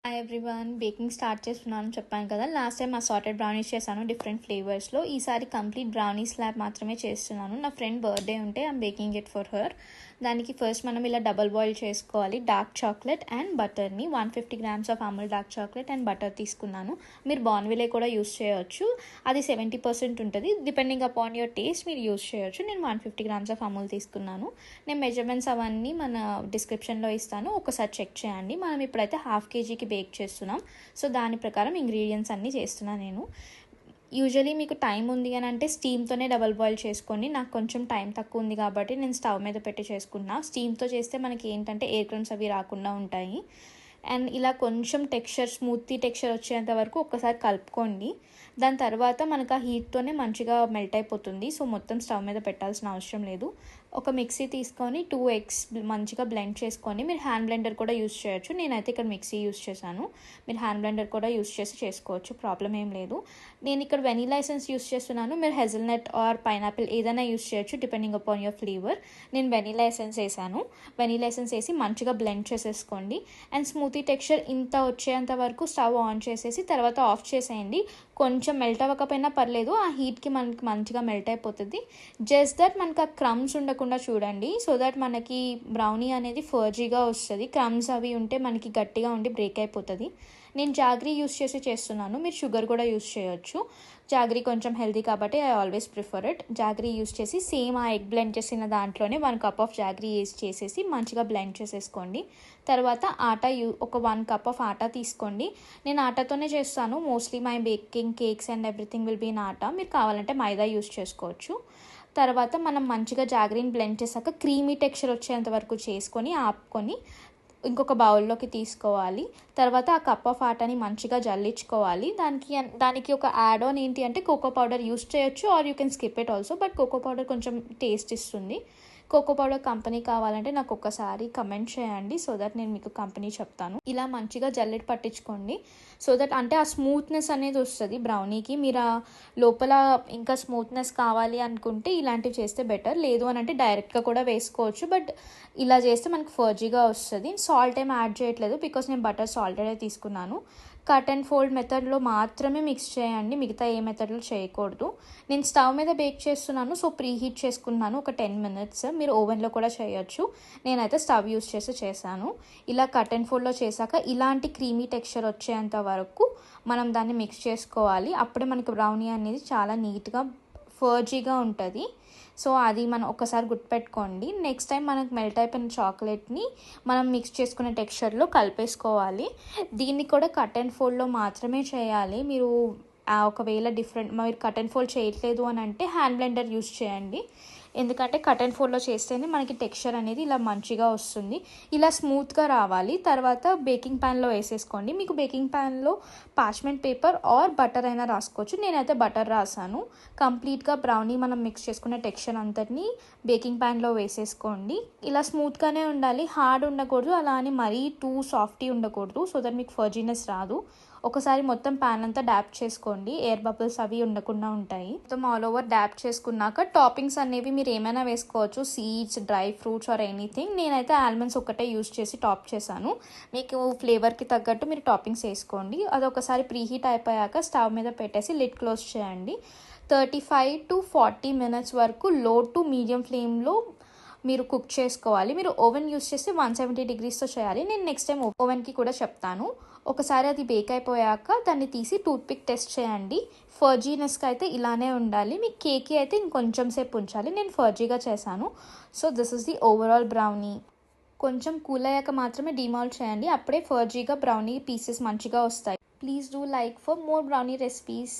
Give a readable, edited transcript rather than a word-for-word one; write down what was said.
Hi everyone, baking start చేస్తున్నాను చెప్పాను కదా. లాస్ట్ టైం అసార్టెడ్ బ్రౌనీస్ చేశాను డిఫరెంట్ ఫ్లేవర్స్లో. ఈసారి కంప్లీట్ బ్రౌనీ స్లాబ్ మాత్రమే చేస్తున్నాను. నా ఫ్రెండ్ బర్త్డే ఉంటే I'm baking it for her. దానికి ఫస్ట్ మనం ఇలా డబల్ బాయిల్ చేసుకోవాలి. డార్క్ చాక్లెట్ అండ్ బటర్ని 150 grams of Amul dark chocolate and butter తీసుకున్నాను. మీరు బార్న్విలే కూడా యూస్ చేయవచ్చు, అది 70% ఉంటుంది. డిపెండింగ్ అపాన్ యువర్ టేస్ట్ మీరు యూస్ చేయవచ్చు. నేను 150 grams ఆఫ్ అమూల్ తీసుకున్నాను. నేను మెజర్మెంట్స్ అవన్నీ మన డిస్క్రిప్షన్లో ఇస్తాను, ఒకసారి చెక్ చేయండి. మనం ఇప్పుడైతే 1/2 kg బేక్ చేస్తున్నాం. సో దాని ప్రకారం ఇంగ్రీడియంట్స్ అన్నీ చేస్తున్నాను నేను. యూజువలీ మీకు టైం ఉంది అని అంటే స్టీమ్తోనే డబల్ బాయిల్ చేసుకోండి. నాకు కొంచెం టైం తక్కువ ఉంది కాబట్టి నేను స్టవ్ మీద పెట్టి చేసుకున్నా. స్టీమ్తో చేస్తే మనకి ఏంటంటే ఎయిర్ క్రమ్స్ అవి రాకుండా ఉంటాయి. అండ్ ఇలా కొంచెం స్మూతీ టెక్స్చర్ వచ్చేంత వరకు ఒక్కసారి కలుపుకోండి. దాని తర్వాత మనకు ఆ హీట్తోనే మంచిగా మెల్ట్ అయిపోతుంది. సో మొత్తం స్టవ్ మీద పెట్టాల్సిన అవసరం లేదు. ఒక మిక్సీ తీసుకొని 2 eggs మంచిగా బ్లెండ్ చేసుకొని, మీరు హ్యాండ్ బ్లెండర్ కూడా యూస్ చేయొచ్చు. నేనైతే ఇక్కడ మిక్సీ యూస్ చేశాను. మీరు హ్యాండ్ బ్లెండర్ కూడా యూస్ చేసి చేసుకోవచ్చు, ప్రాబ్లం ఏం లేదు. నేను ఇక్కడ వెనీలా ఎసెన్స్ యూస్ చేస్తున్నాను. మీరు హెజల్నట్ ఆర్ పైనాపిల్ ఏదైనా యూస్ చేయొచ్చు డిపెండింగ్ అపాన్ యువర్ ఫ్లేవర్. నేను వెనీలా ఎసెన్స్ వేసాను. వెనీలా ఎసెన్స్ వేసి మంచిగా బ్లెండ్ చేసేసుకోండి. అండ్ స్మూతీ టెక్స్చర్ ఇంత వచ్చేంత వరకు స్టవ్ ఆన్ చేసేసి తర్వాత ఆఫ్ చేసేయండి. కొంచెం మెల్ట్ అవ్వకపోయినా పర్లేదు, ఆ హీట్కి మనకి మంచిగా మెల్ట్ అయిపోతుంది. జస్ట్ దట్ మనకు ఆ క్రమ్స్ ఉండకుండా చూడండి, సో దట్ మనకి బ్రౌనీ అనేది ఫర్జీగా వస్తుంది. క్రమ్స్ అవి ఉంటే మనకి గట్టిగా ఉండి బ్రేక్ అయిపోతుంది. నేను జాగ్రీ యూస్ చేసి చేస్తున్నాను, మీరు షుగర్ కూడా యూస్ చేయొచ్చు. జాగ్రీ కొంచెం హెల్తీ కాబట్టి I always prefer it. Jaggery use చేసి సేమ్ ఆ ఎగ్ బ్లెండ్ చేసిన దాంట్లోనే 1 cup ఆఫ్ జాగ్రీ యూస్ చేసేసి మంచిగా బ్లెండ్ చేసేసుకోండి. తర్వాత ఒక 1 cup ఆఫ్ ఆటా తీసుకోండి. నేను ఆటాతోనే చేస్తాను mostly. My baking cakes and everything will be in atta. మీరు కావాలంటే మైదా యూస్ చేసుకోవచ్చు. తర్వాత మనం మంచిగా జాగ్రీని బ్లెండ్ చేశాక క్రీమీ టెక్స్చర్ వచ్చేంత వరకు చేసుకొని ఆపుకొని ఇంకొక బౌల్లోకి తీసుకోవాలి. తర్వాత ఆ కప్ ఆఫ్ ఆటాని మంచిగా జల్లించుకోవాలి. దానికి ఒక యాడ్ ఆన్ ఏంటి అంటే కోకో పౌడర్ యూస్ చేయొచ్చు, or you can skip it also. But cocoa powder కొంచెం టేస్ట్ ఇస్తుంది. కోకో పౌడర్ కంపెనీ కావాలంటే నాకు ఒకసారి కమెంట్ చేయండి, సో దట్ నేను మీకు కంపెనీ చెప్తాను. ఇలా మంచిగా జల్లెడ పట్టించుకోండి, సో దట్ అంటే ఆ స్మూత్నెస్ అనేది వస్తుంది బ్రౌనీకి. మీరు లోపల ఇంకా స్మూత్నెస్ కావాలి అనుకుంటే ఇలాంటివి చేస్తే బెటర్. లేదు అని అంటే డైరెక్ట్గా కూడా వేసుకోవచ్చు, బట్ ఇలా చేస్తే మనకు ఫర్జీగా వస్తుంది. సాల్ట్ ఏం యాడ్ చేయట్లేదు బికాస్ నేను బటర్ సాల్టెడే తీసుకున్నాను. కట్ అండ్ ఫోల్డ్ మెథడ్లో మాత్రమే మిక్స్ చేయండి, మిగతా ఏ మెథడ్లో చేయకూడదు. నేను స్టవ్ మీద బేక్ చేస్తున్నాను, సో ప్రీ హీట్ చేసుకున్నాను ఒక 10 minutes. మీరు ఓవెన్లో కూడా చేయొచ్చు, నేనైతే స్టవ్ యూస్ చేసి చేశాను. ఇలా కట్ అండ్ ఫోల్డ్లో చేశాక ఇలాంటి క్రీమీ టెక్స్చర్ వచ్చేంత వరకు మనం దాన్ని మిక్స్ చేసుకోవాలి. అప్పుడే మనకి బ్రౌనీ అనేది చాలా నీట్గా ఫర్జీగా ఉంటుంది. సో అది మనం ఒకసారి గుర్తుపెట్టుకోండి. నెక్స్ట్ టైం మనకు మెల్ట్ అయిపోయిన చాక్లెట్ని మనం మిక్స్ చేసుకునే టెక్స్చర్లో కలిపేసుకోవాలి. దీన్ని కూడా కట్ అండ్ ఫోల్డ్లో మాత్రమే చేయాలి. మీరు ఒకవేళ మీరు కట్ అండ్ ఫోల్డ్ చేయట్లేదు అని అంటే హ్యాండ్ బ్లెండర్ యూస్ చేయండి. ఎందుకంటే కట్ అండ్ ఫోల్డ్లో చేస్తేనే మనకి టెక్స్చర్ అనేది ఇలా మంచిగా వస్తుంది, ఇలా స్మూత్గా రావాలి. తర్వాత బేకింగ్ ప్యాన్లో వేసేసుకోండి. మీకు బేకింగ్ ప్యాన్లో పార్చ్మెంట్ పేపర్ ఆర్ బటర్ అయినా రాసుకోవచ్చు. నేనైతే బటర్ రాసాను. కంప్లీట్గా బ్రౌనీ మనం మిక్స్ చేసుకునే టెక్స్చర్ అంతటిని బేకింగ్ ప్యాన్లో వేసేసుకోండి. ఇలా స్మూత్గానే ఉండాలి, హార్డ్ ఉండకూడదు, అలా అని మరీ టూ సాఫ్టీ ఉండకూడదు, సో దట్ మీకు ఫర్జీనెస్ రాదు. ఒకసారి మొత్తం ప్యాన్ అంతా డ్యాప్ చేసుకోండి, ఎయిర్ బబుల్స్ అవి ఉండకుండా ఉంటాయి. మొత్తం ఆల్ ఓవర్ డ్యాప్ చేసుకున్నాక టాపింగ్స్ అనేవి మీరు ఏమైనా వేసుకోవచ్చు, seeds, dry fruits or anything. నేనైతే ఆల్మండ్స్ ఒకటే యూస్ చేసి టాప్ చేశాను. మీకు ఫ్లేవర్కి తగ్గట్టు మీరు టాపింగ్స్ వేసుకోండి. అది ఒకసారి ప్రీ హీట్ అయిపోయాక స్టవ్ మీద పెట్టేసి లిడ్ క్లోజ్ చేయండి. 35 to 40 minutes వరకు లో టు మీడియం ఫ్లేమ్లో మీరు కుక్ చేసుకోవాలి. మీరు ఓవెన్ యూస్ చేస్తే 170 degreesతో చేయాలి. నేను నెక్స్ట్ టైం ఓవెన్కి కూడా చెప్తాను. ఒకసారి అది బేక్ అయిపోయాక దాన్ని తీసి టూత్పిక్ టెస్ట్ చేయండి. ఫర్జీనెస్కి అయితే ఇలానే ఉండాలి, మీ కేక్కి అయితే ఇంకొంచెం సేపు ఉంచాలి. నేను ఫర్జీగా చేశాను. So this is the overall brownie. కొంచెం కూల్ అయ్యాక మాత్రమే డిమాల్ట్ చేయండి, అప్పుడే ఫర్జీగా బ్రౌనీ పీసెస్ మంచిగా వస్తాయి. Please do like for more brownie recipes.